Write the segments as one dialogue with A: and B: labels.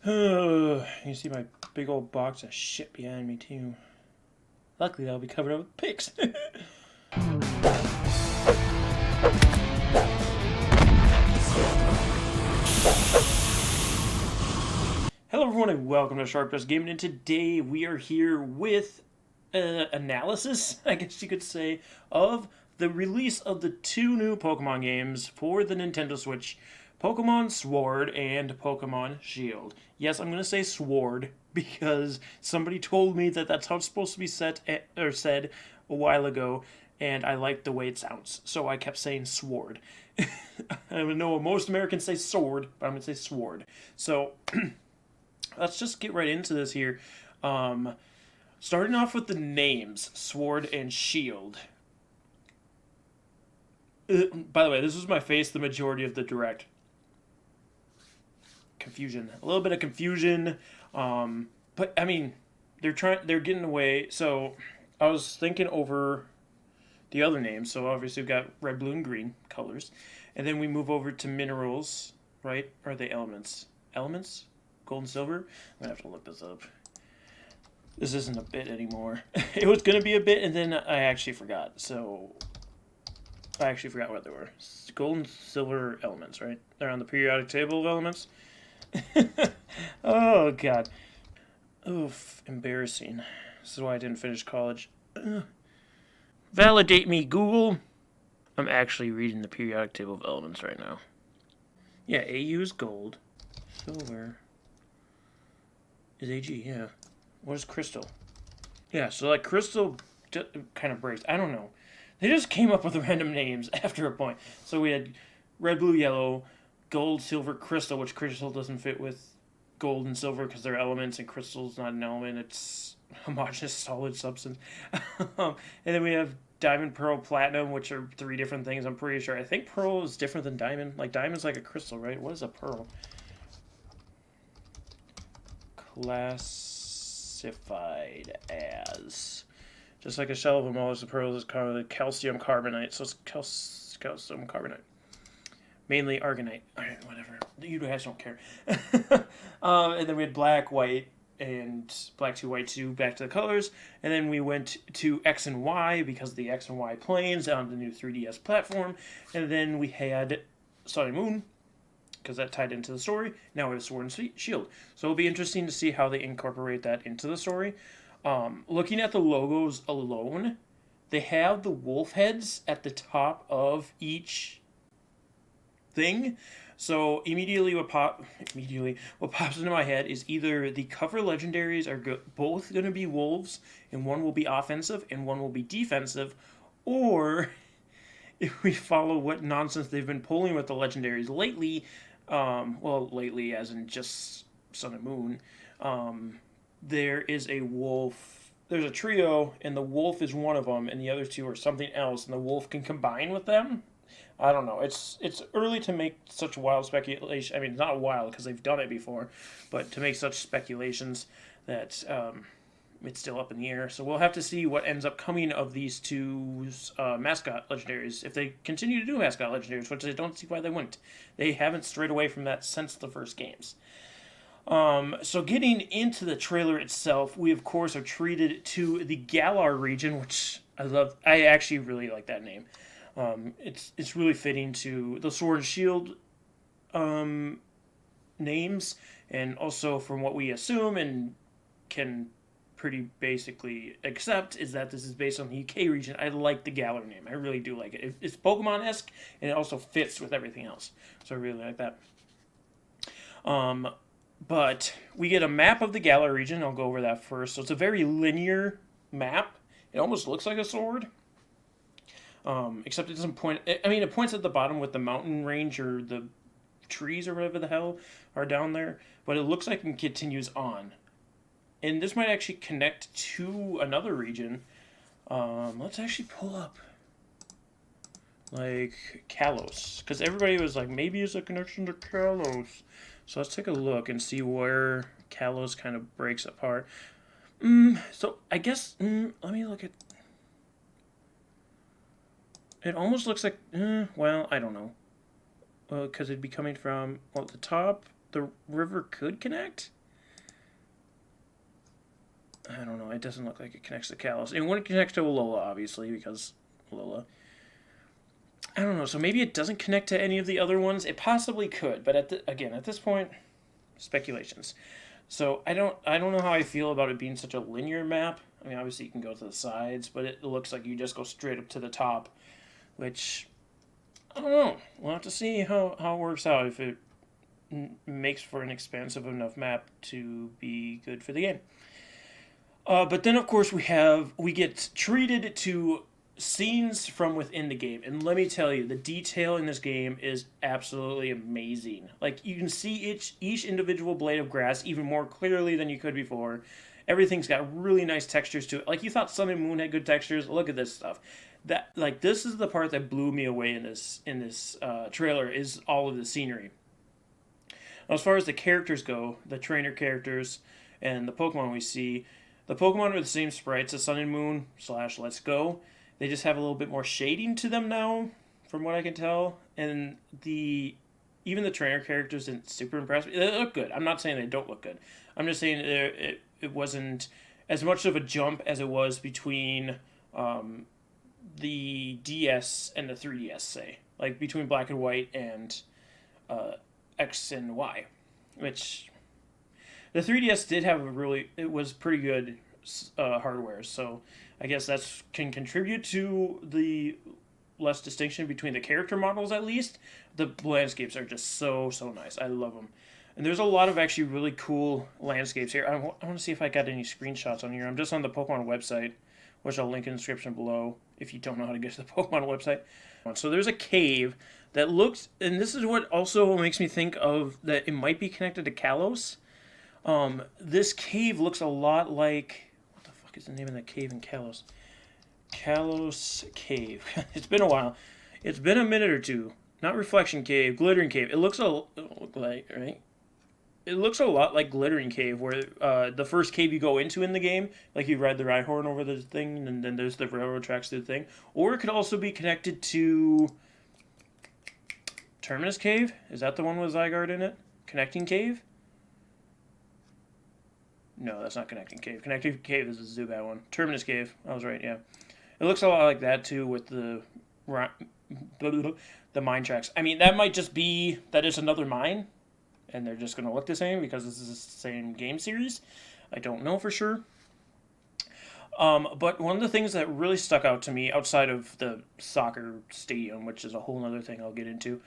A: You see my big old box of shit behind me too. Luckily that'll be covered up with pics. Hello everyone and welcome to Sharp Dressed Gaming, and today we are here with analysis, I guess you could say, of the release of the two new Pokemon games for the Nintendo Switch, Pokemon Sword and Pokemon Shield. Yes, I'm going to say Sword because somebody told me that that's how it's supposed to be said a while ago, and I liked the way it sounds, so I kept saying Sword. I know most Americans say Sword, but I'm going to say Sword. So let's just get right into this here. Starting off with the names, Sword and Shield. By the way, this was my face the majority of the direct. Confusion. A little bit of confusion. But, I mean, they're getting away. So, I was thinking over the other names. So, obviously, we've got red, blue, and green colors. And then we move over to minerals, right? Or are they elements? Elements? Gold and silver? I'm going to have to look this up. This isn't a bit anymore. It was going to be a bit, and then I actually forgot. So, I actually forgot what they were. Gold and silver elements, right? They're on the periodic table of elements. Oh, God. Oof, embarrassing. This is why I didn't finish college. Validate me, Google. I'm actually reading the periodic table of elements right now. Yeah, AU is gold. Silver is AG, yeah. What is crystal? Yeah, so like crystal kind of breaks. I don't know. They just came up with random names after a point. So we had red, blue, yellow, gold, silver, crystal, which crystal doesn't fit with gold and silver because they're elements, and crystal's not an element. It's homogeneous solid substance. And then we have diamond, pearl, platinum, which are three different things. I'm pretty sure. I think pearl is different than diamond. Like diamond's like a crystal, right? What is a pearl? Classified as, just like a shell of a mollusk, the pearl is called calcium carbonate, so it's calcium carbonate. Mainly argonite. Alright, whatever. You guys don't care. And then we had black, white, and black 2, white 2, back to the colors. And then we went to X and Y because of the X and Y planes on the new 3DS platform. And then we had Sun and Moon, because that tied into the story. Now we have Sword and Shield. So it'll be interesting to see how they incorporate that into the story. Looking at the logos alone, they have the wolf heads at the top of each thing. So immediately what pops into my head is either the cover legendaries are both going to be wolves, and one will be offensive and one will be defensive, or if we follow what nonsense they've been pulling with the legendaries lately, lately as in just Sun and Moon, there is a wolf. There's a trio, and the wolf is one of them, and the other two are something else, and the wolf can combine with them. I don't know. It's early to make such wild speculation. I mean, not wild because they've done it before, but to make such speculations that it's still up in the air. So we'll have to see what ends up coming of these two mascot legendaries. If they continue to do mascot legendaries, which I don't see why they wouldn't. They haven't strayed away from that since the first games. So getting into the trailer itself, we of course are treated to the Galar region, which I love. I actually really like that name. It's really fitting to the Sword and Shield names, and also from what we assume and can pretty basically accept is that this is based on the UK region. I like the Galar name. I really do like it. It's Pokemon-esque, and it also fits with everything else. So I really like that. But we get a map of the Galar region. I'll go over that first. So it's a very linear map. It almost looks like a sword. Except it doesn't point. I mean, it points at the bottom with the mountain range or the trees or whatever the hell are down there. But it looks like it continues on. And this might actually connect to another region. Let's actually pull up, like, Kalos. Because everybody was like, maybe it's a connection to Kalos. So let's take a look and see where Kalos kind of breaks apart. So I guess, let me look at... It almost looks like, well, I don't know. Because it'd be coming from, well, the top the river could connect. I don't know. It doesn't look like it connects to Kalos. It wouldn't connect to Alola, obviously, because Alola. I don't know. So maybe it doesn't connect to any of the other ones. It possibly could, but again, at this point, speculations. So I don't know how I feel about it being such a linear map. I mean, obviously you can go to the sides, but it looks like you just go straight up to the top, which I don't know. We'll have to see how it works out, if it makes for an expansive enough map to be good for the game. But then, of course, we get treated to scenes from within the game, and let me tell you, the detail in this game is absolutely amazing. Like, you can see each individual blade of grass even more clearly than you could before. Everything's got really nice textures to it. Like, you thought Sun and Moon had good textures. Look at this stuff. This is the part that blew me away in this trailer, is all of the scenery. Now, as far as the characters go, the trainer characters and the Pokemon we see, the Pokemon are the same sprites as Sun and Moon / Let's Go. They just have a little bit more shading to them now, from what I can tell. And even the trainer characters didn't super impress me. They look good. I'm not saying they don't look good. I'm just saying it wasn't as much of a jump as it was between the DS and the 3DS, say. Like between Black and White and X and Y. Which the 3DS did have it was pretty good hardware, so I guess that can contribute to the less distinction between the character models, at least. The landscapes are just so nice. I love them. And there's a lot of actually really cool landscapes here. I want to see if I got any screenshots on here. I'm just on the Pokemon website, which I'll link in the description below if you don't know how to get to the Pokemon website. So there's a cave that looks, and this is what also makes me think of that it might be connected to Kalos. This cave looks a lot like, what the fuck is the name of that cave in Kalos? Kalos Cave. It's been a while. It's been a minute or two. Not Reflection Cave, Glittering Cave. It looks right? It looks a lot like Glittering Cave, where the first cave you go into in the game, like you ride the Rhyhorn over the thing, and then there's the railroad tracks through the thing. Or it could also be connected to Terminus Cave. Is that the one with Zygarde in it? Connecting Cave? No, that's not Connecting Cave. Connecting Cave is the Zubat one. Terminus Cave. I was right, yeah. It looks a lot like that, too, with the mine tracks. I mean, that might just be that it's another mine, and they're just going to look the same because this is the same game series. I don't know for sure. But one of the things that really stuck out to me, outside of the soccer stadium, which is a whole other thing I'll get into,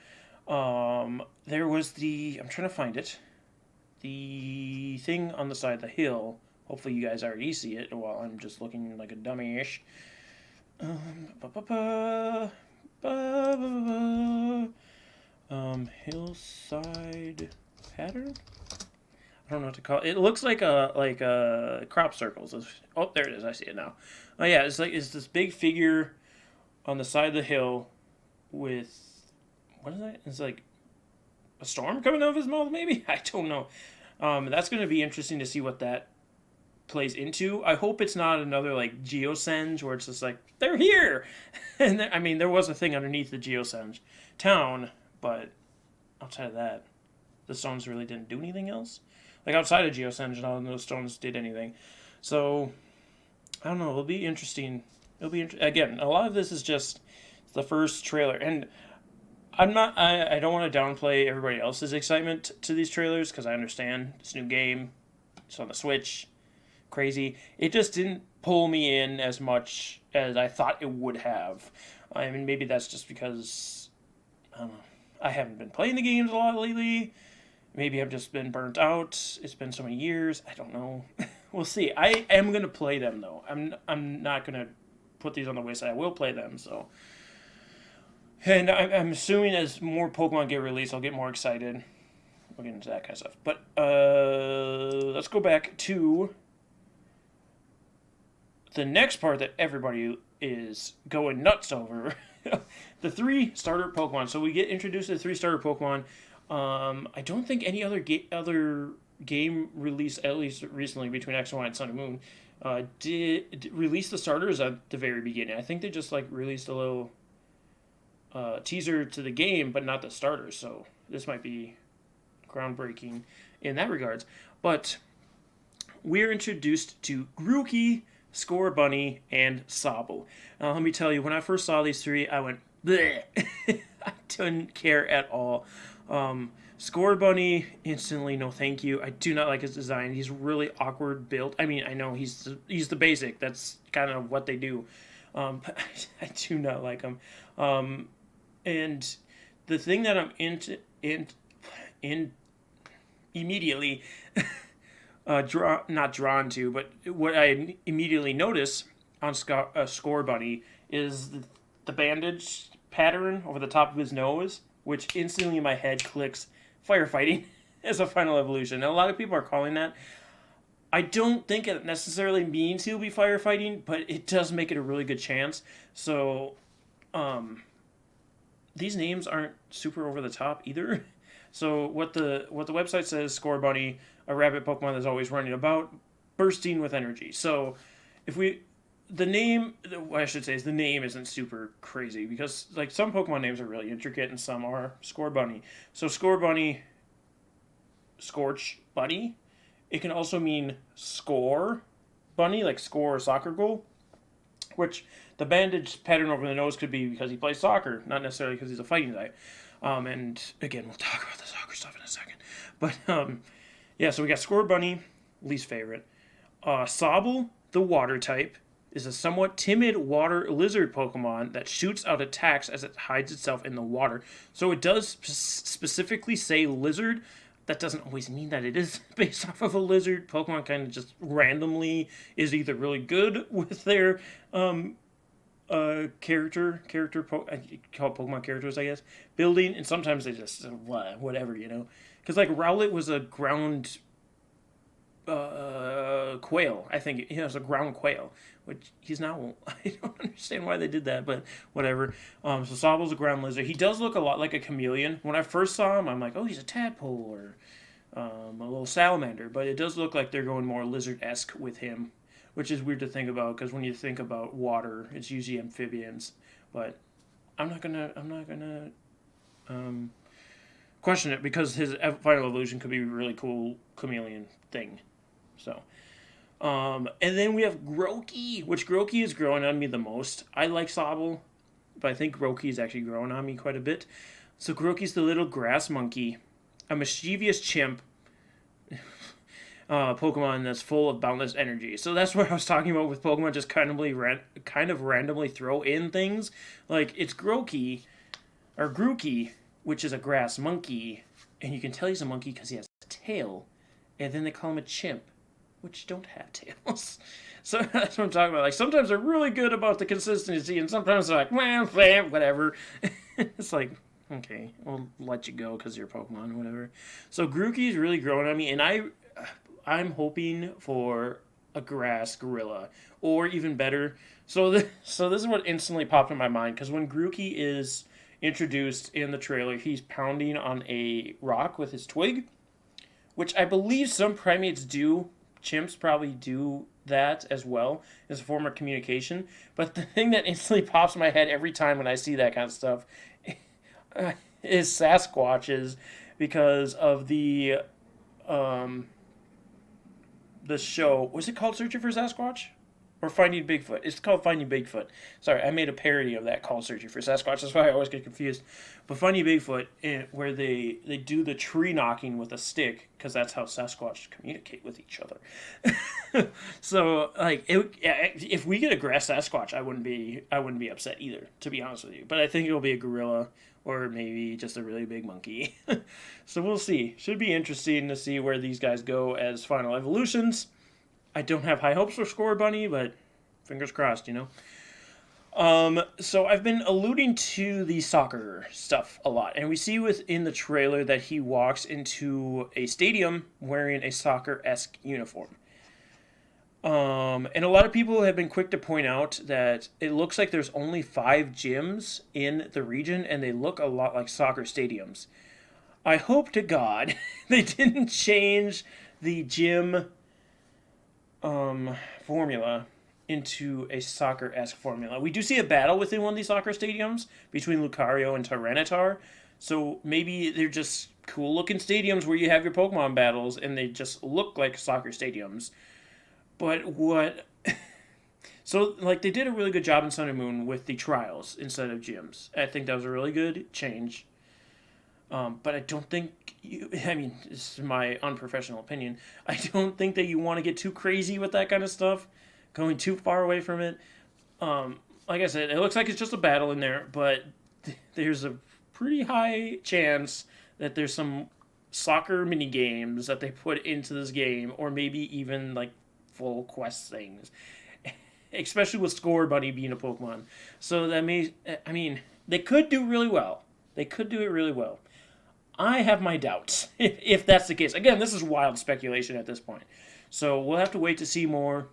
A: there was I'm trying to find it, the thing on the side of the hill. Hopefully you guys already see it while I'm just looking like a dummy-ish. Hillside pattern? I don't know what to call it. It looks like a crop circles. Oh, there it is. I see it now. Oh yeah, it's this big figure on the side of the hill with, what is that? It's like a storm coming out of his mouth, maybe? I don't know. That's going to be interesting to see what that plays into. I hope it's not another like Geosenge where it's just like, they're here! And I mean, there was a thing underneath the Geosenge town, but outside of that, the stones really didn't do anything else. Like outside of Geosenge, none of those stones did anything. So, I don't know, it'll be interesting. Again, a lot of this is just the first trailer, and I don't want to downplay everybody else's excitement to these trailers, because I understand it's a new game, it's on the Switch, crazy. It just didn't pull me in as much as I thought it would have. I mean, maybe that's just because, I don't know, I haven't been playing the games a lot lately. Maybe I've just been burnt out. It's been so many years. I don't know. We'll see. I am going to play them, though. I'm not going to put these on the wayside. I will play them, so. And I'm assuming as more Pokemon get released, I'll get more excited. We'll get into that kind of stuff. But let's go back to the next part that everybody is going nuts over. The 3 starter Pokemon. So we get introduced to the 3 starter Pokemon. I don't think any other game release, at least recently, between X and Y and Sun and Moon, did release the starters at the very beginning. I think they just like released a little teaser to the game, but not the starters. So this might be groundbreaking in that regards. But we're introduced to Grookey, Scorbunny, and Sobble. Now, let me tell you, when I first saw these three, I went, bleh. I didn't care at all. Scorbunny, instantly, no thank you. I do not like his design. He's really awkward built. I mean, I know he's the basic. That's kind of what they do. But I do not like him. And the thing that I'm in immediately not drawn to, but what I immediately notice on Scorbunny is the bandage pattern over the top of his nose, which instantly in my head clicks firefighting as a final evolution. Now, a lot of people are calling that. I don't think it necessarily means he'll be firefighting, but it does make it a really good chance. So, these names aren't super over the top either. So what the website says, Scorbunny, a rabbit Pokemon that's always running about, bursting with energy. So the name isn't super crazy because like some Pokemon names are really intricate and some are. Scorbunny. So Scorbunny, Scorch Bunny. It can also mean score bunny, like score a soccer goal, which the bandage pattern over the nose could be because he plays soccer, not necessarily because he's a fighting type. And again, we'll talk about the soccer stuff in a second. But yeah, so we got Scorbunny, least favorite. Sobble, the water type, is a somewhat timid water lizard Pokemon that shoots out attacks as it hides itself in the water. So it does specifically say lizard. That doesn't always mean that it is based off of a lizard. Pokemon kind of just randomly is either really good with their character I call it Pokemon characters, I guess, building, and sometimes they just whatever, you know, because like Rowlet was a ground quail. I think he was a ground quail, which he's now. I don't understand why they did that, but whatever. So Sobble's a ground lizard. He does look a lot like a chameleon. When I first saw him, I'm like, oh, he's a tadpole or a little salamander, but it does look like they're going more lizard-esque with him, which is weird to think about because when you think about water, it's usually amphibians. But I'm not gonna question it because his final evolution could be a really cool chameleon thing. So, and then we have Grookey, which Grookey is growing on me the most. I like Sobble, but I think Grookey is actually growing on me quite a bit. So Grookey's the little grass monkey, a mischievous chimp Pokemon that's full of boundless energy. So that's what I was talking about with Pokemon just kind of randomly throw in things. Like, it's Grookey, which is a grass monkey, and you can tell he's a monkey because he has a tail, and then they call him a chimp, which don't have tails. So that's what I'm talking about. Like, sometimes they're really good about the consistency, and sometimes they're like, well, whatever. It's like, okay, I'll let you go because you're Pokemon, whatever. So Grookey's really growing on me, and I'm hoping for a grass gorilla, or even better. So this is what instantly popped in my mind, because when Grookey is introduced in the trailer, he's pounding on a rock with his twig, which I believe some primates do. Chimps probably do that as well as a form of communication. But the thing that instantly pops in my head every time when I see that kind of stuff is Sasquatches, because of the show. Was it called Searching for Sasquatch? Or Finding Bigfoot? It's called Finding Bigfoot. Sorry, I made a parody of that called Searching for Sasquatch. That's why I always get confused. But Finding Bigfoot, where they do the tree knocking with a stick, because that's how Sasquatch communicate with each other. So, like, if we get a grass Sasquatch, I wouldn't be upset either, to be honest with you. But I think it'll be a gorilla, or maybe just a really big monkey. So we'll see. Should be interesting to see where these guys go as final evolutions. I don't have high hopes for Scorbunny, but fingers crossed, you know. So I've been alluding to the soccer stuff a lot, and we see within the trailer that he walks into a stadium wearing a soccer-esque uniform. And a lot of people have been quick to point out that it looks like there's only 5 gyms in the region, and they look a lot like soccer stadiums. I hope to God they didn't change the gym formula into a soccer-esque formula. We do see a battle within one of these soccer stadiums between Lucario and Tyranitar, so maybe they're just cool looking stadiums where you have your Pokemon battles and they just look like soccer stadiums. But what so like they did a really good job in Sun and Moon with the trials instead of gyms. I think that was a really good change. But I don't think you. I mean, this is my unprofessional opinion. I don't think that you want to get too crazy with that kind of stuff, going too far away from it. Like I said, it looks like it's just a battle in there, but there's a pretty high chance that there's some soccer mini games that they put into this game, or maybe even like full quest things, especially with Score Bunny being a Pokemon. So that may, I mean, they could do really well. They could do it really well. I have my doubts if that's the case. Again, this is wild speculation at this point. So we'll have to wait to see more.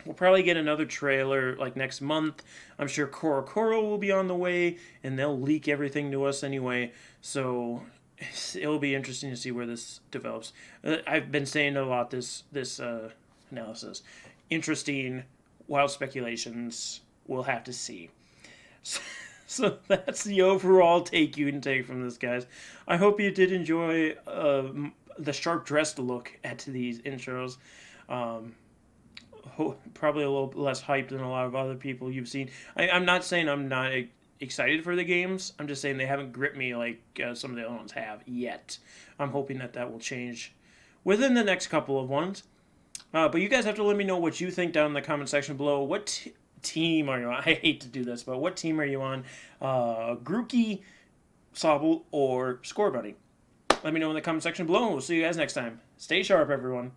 A: We'll probably get another trailer like next month. I'm sure Korokoro will be on the way, and they'll leak everything to us anyway. So it'll be interesting to see where this develops. I've been saying a lot this analysis. Interesting, wild speculations. We'll have to see. So that's the overall take you can take from this, guys. I hope you did enjoy the sharp dressed look at these intros. Probably a little less hyped than a lot of other people you've seen. I'm not saying I'm not excited for the games. I'm just saying they haven't gripped me like some of the other ones have yet. I'm hoping that will change within the next couple of ones. But you guys have to let me know what you think down in the comment section below. What team are you on? I hate to do this, but what team are you on? Grookey, Sobble, or Score Bunny? Let me know in the comment section below. We'll see you guys next time. Stay sharp, everyone.